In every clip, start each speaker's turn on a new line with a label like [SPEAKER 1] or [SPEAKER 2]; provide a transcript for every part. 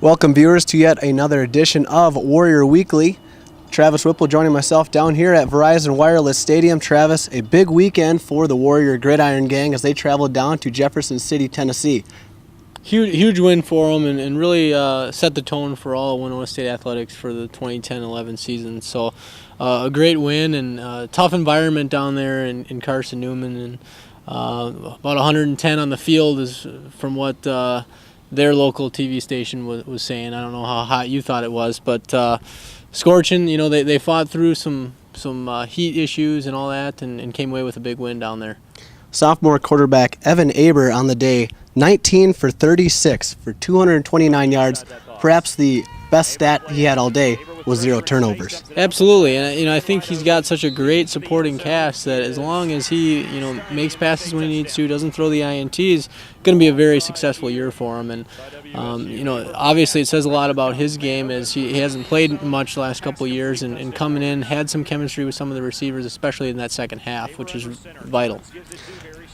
[SPEAKER 1] Welcome, viewers, to yet another edition of Warrior Weekly. Travis Whipple joining myself down here at Verizon Wireless Stadium. Travis, a big weekend for the Warrior Gridiron Gang as they traveled down to Jefferson City, Tennessee.
[SPEAKER 2] Huge win for them and really set the tone for all of Winona State athletics for the 2010-11 season. So a great win and tough environment down there in Carson Newman, and about 110 on the field is from what their local TV station was saying. I don't know how hot you thought it was, but scorching. You know, they fought through some heat issues and all that, and came away with a big win down there.
[SPEAKER 1] Sophomore quarterback Evan Aber on the day, 19 for 36 for 229 yards. Perhaps the best stat he had all day was 0 turnovers.
[SPEAKER 2] Absolutely, and I think he's got such a great supporting cast that as long as he makes passes when he needs to, doesn't throw the INTs, going to be a very successful year for him. And obviously it says a lot about his game as he hasn't played much the last couple of years, and coming in had some chemistry with some of the receivers, especially in that second half, which is vital.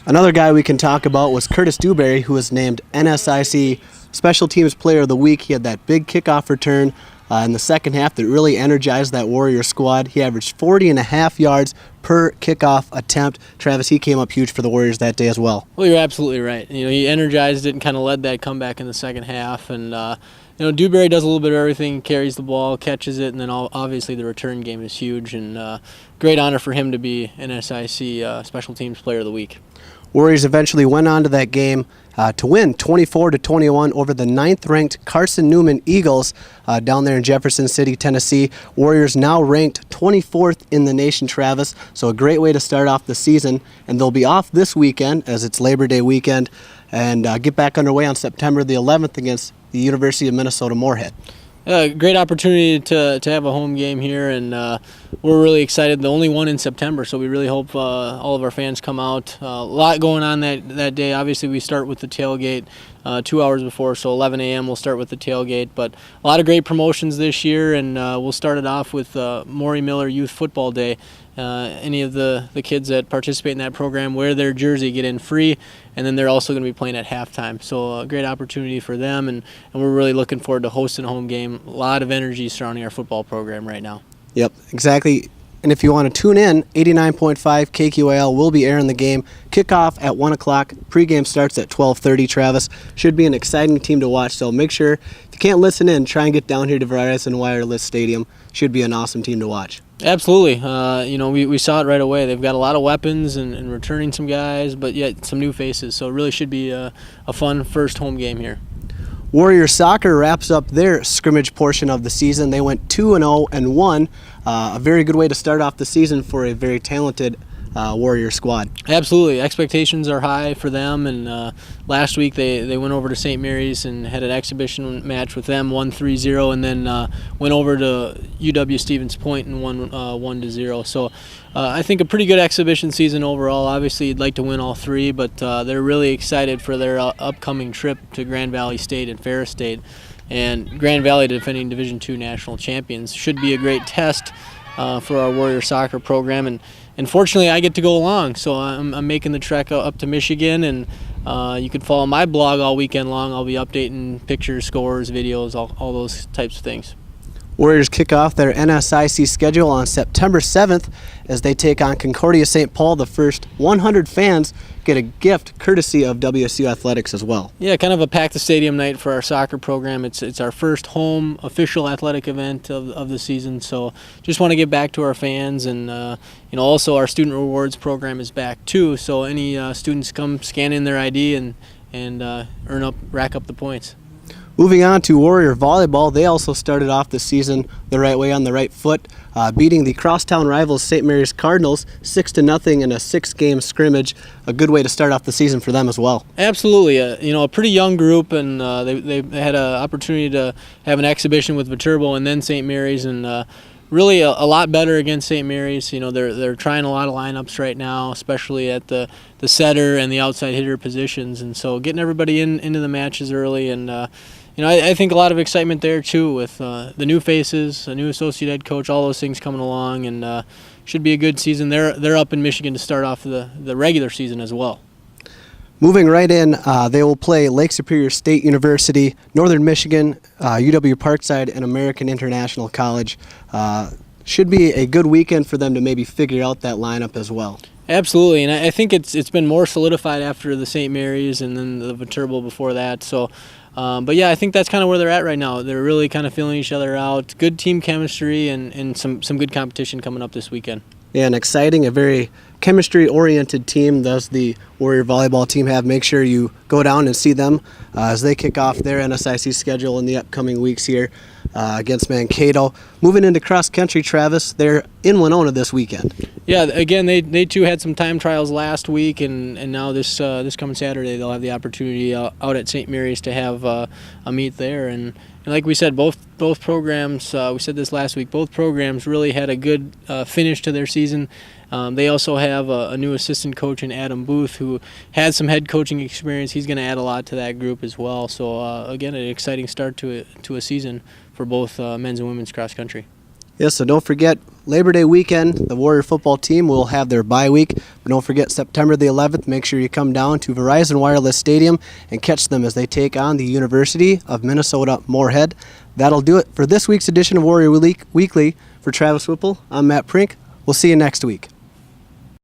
[SPEAKER 1] Another guy we can talk about was Curtis Dewberry, who was named NSIC Special Teams Player of the Week. He had that big kickoff return in the second half that really energized that Warrior squad. He averaged 40.5 yards per kickoff attempt. Travis, he came up huge for the Warriors that day as well.
[SPEAKER 2] Well, you're absolutely right. He energized it and kind of led that comeback in the second half. And Dewberry does a little bit of everything: carries the ball, catches it, and then obviously the return game is huge. And great honor for him to be NSIC Special Teams Player of the Week.
[SPEAKER 1] Warriors eventually went on to that game to win 24-21 over the 9th-ranked Carson Newman Eagles down there in Jefferson City, Tennessee. Warriors now ranked 24th in the nation, Travis, so a great way to start off the season. And they'll be off this weekend as it's Labor Day weekend and get back underway on September the 11th against the University of Minnesota Moorhead.
[SPEAKER 2] Great opportunity to have a home game here, and we're really excited. The only one in September, so we really hope all of our fans come out. A lot going on that day. Obviously, we start with the tailgate 2 hours before, so 11 a.m. we'll start with the tailgate. But a lot of great promotions this year, and we'll start it off with Maury Miller Youth Football Day. Any of the kids that participate in that program wear their jersey, get in free, and then they're also going to be playing at halftime. So a great opportunity for them, and we're really looking forward to hosting a home game. A lot of energy surrounding our football program right now.
[SPEAKER 1] Yep, exactly. And if you want to tune in, 89.5 KQAL will be airing the game. Kickoff at 1 o'clock. Pregame starts at 12:30, Travis. Should be an exciting team to watch, so make sure, if you can't listen in, try and get down here to Verizon Wireless Stadium. Should be an awesome team to watch.
[SPEAKER 2] Absolutely. We saw it right away. They've got a lot of weapons and returning some guys, but yet some new faces, so it really should be a fun first home game here.
[SPEAKER 1] Warrior Soccer wraps up their scrimmage portion of the season. They went 2-0 and won. A very good way to start off the season for a very talented Warrior squad.
[SPEAKER 2] Absolutely. Expectations are high for them, and last week they went over to St. Mary's and had an exhibition match with them, won 3-0, and then went over to UW Stevens Point and won 1-0. So I think a pretty good exhibition season overall. Obviously, you'd like to win all three, but they're really excited for their upcoming trip to Grand Valley State and Ferris State. And Grand Valley, defending Division II national champions, should be a great test for our Warrior soccer program. And fortunately, I get to go along, so I'm making the trek up to Michigan, and you can follow my blog all weekend long. I'll be updating pictures, scores, videos, all those types of things.
[SPEAKER 1] Warriors kick off their NSIC schedule on September 7th as they take on Concordia St. Paul. The first 100 fans get a gift courtesy of WSU Athletics as well.
[SPEAKER 2] Yeah, kind of a pack the stadium night for our soccer program. It's our first home official athletic event of the season, so just want to get back to our fans, and also our student rewards program is back too. So any students come scan in their ID and rack up the points.
[SPEAKER 1] Moving on to Warrior Volleyball, they also started off the season the right way, on the right foot, beating the crosstown rivals St. Mary's Cardinals 6-0 in a 6-game scrimmage. A good way to start off the season for them as well.
[SPEAKER 2] Absolutely. A pretty young group, and they had an opportunity to have an exhibition with Viterbo and then St. Mary's, and really a lot better against St. Mary's. They're trying a lot of lineups right now, especially at the setter and the outside hitter positions, and so getting everybody into the matches early, and I think a lot of excitement there too with the new faces, a new associate head coach, all those things coming along, and should be a good season. They're up in Michigan to start off the regular season as well.
[SPEAKER 1] Moving right in, they will play Lake Superior State University, Northern Michigan, UW Parkside, and American International College. Should be a good weekend for them to maybe figure out that lineup as well.
[SPEAKER 2] Absolutely, and I think it's been more solidified after the St. Mary's and then the Viterbo before that. So, but yeah, I think that's kind of where they're at right now. They're really kind of feeling each other out. Good team chemistry and some good competition coming up this weekend.
[SPEAKER 1] Yeah, and exciting, a very chemistry-oriented team does the Warrior volleyball team have. Make sure you go down and see them as they kick off their NSIC schedule in the upcoming weeks here against Mankato. Moving into cross-country, Travis, they're in Winona this weekend.
[SPEAKER 2] Yeah, again, they too had some time trials last week, and now this coming Saturday they'll have the opportunity out at St. Mary's to have a meet there. And like we said, both programs, we said this last week, both programs really had a good finish to their season. They also have a new assistant coach in Adam Booth who had some head coaching experience. He's going to add a lot to that group as well. So again, an exciting start to a season for both men's and women's cross country.
[SPEAKER 1] Yes, so don't forget, Labor Day weekend, the Warrior football team will have their bye week. But don't forget, September the 11th, make sure you come down to Verizon Wireless Stadium and catch them as they take on the University of Minnesota Moorhead. That'll do it for this week's edition of Warrior Weekly. For Travis Whipple, I'm Matt Prink. We'll see you next week.